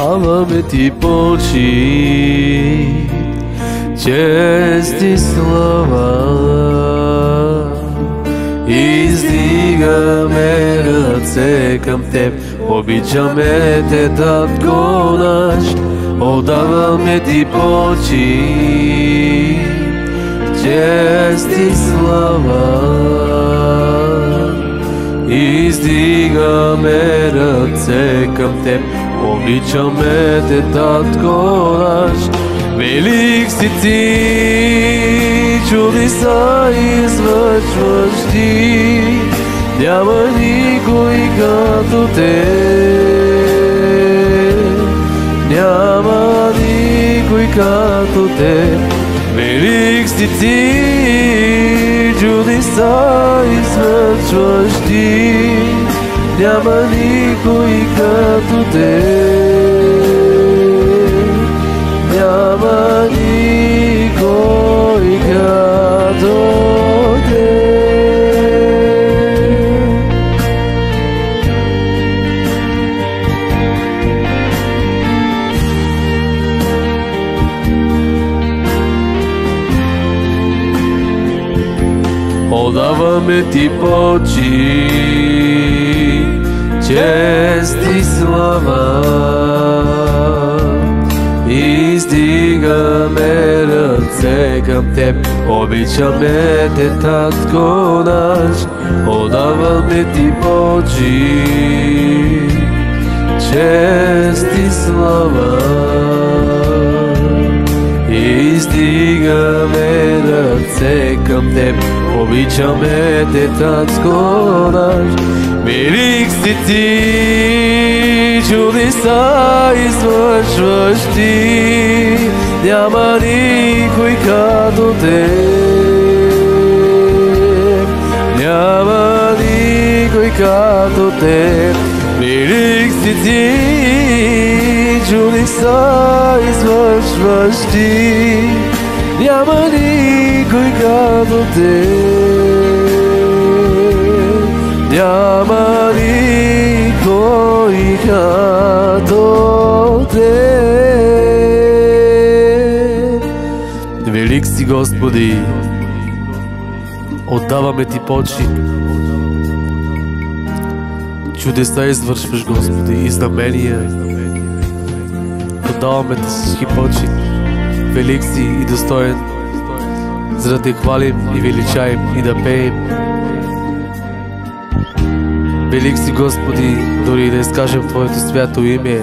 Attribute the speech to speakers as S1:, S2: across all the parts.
S1: Даваме ти почит, чест и слава. Издигаме ръце към теб, обичаме те, Татко наш. Отдаваме ти почит, чест и слава. Издигаме ръце към теб, обичаме те, Татко наш. Велик си ти, чудеса извършваш ти, няма никой като теб, няма никой като теб. Велик си ти, чудеса извършваш ти, няма никой като теб, няма никой като теб. Отдаваме ти почит, чест и слава. Издигаме ръце към теб, обичаме те, Татко наш. Отдаваме ти почит, чест и слава. Издигаме ръце към теб, обичаме те, Татко наш. Велик си ти, чудеса извършваш ти, няма никой като теб, няма никой като теб. Велик си ти, чудеса извършваш ти, няма никой като теб, няма никой като теб. Велик си, Господи, отдаваме ти почит. Чудеса извършваш, Господи, и знамения. Отдаваме ти всички почит. Велик си и достоен, за да те хвалим и величаем и да пеем. Велик си, Господи, дори да изкажем Твоето свято име.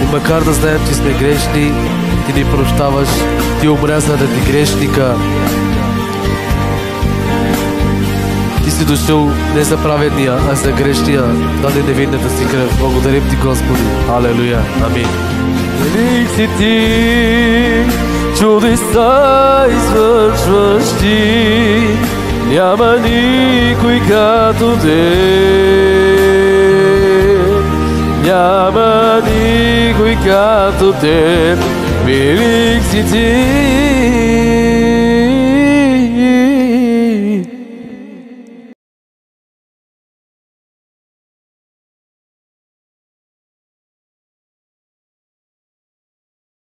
S1: И макар да знаем, че сме грешни, Ти ни прощаваш, Ти умря заради грешника. Ти си дошъл не за праведния, а за грешния, даде невинната си кръв. Благодарим Ти, Господи. Алелуя. Амин. Велик си Ти, чудеса извършваш Ти, няма никой като теб, няма никой като теб. Велик си Ти,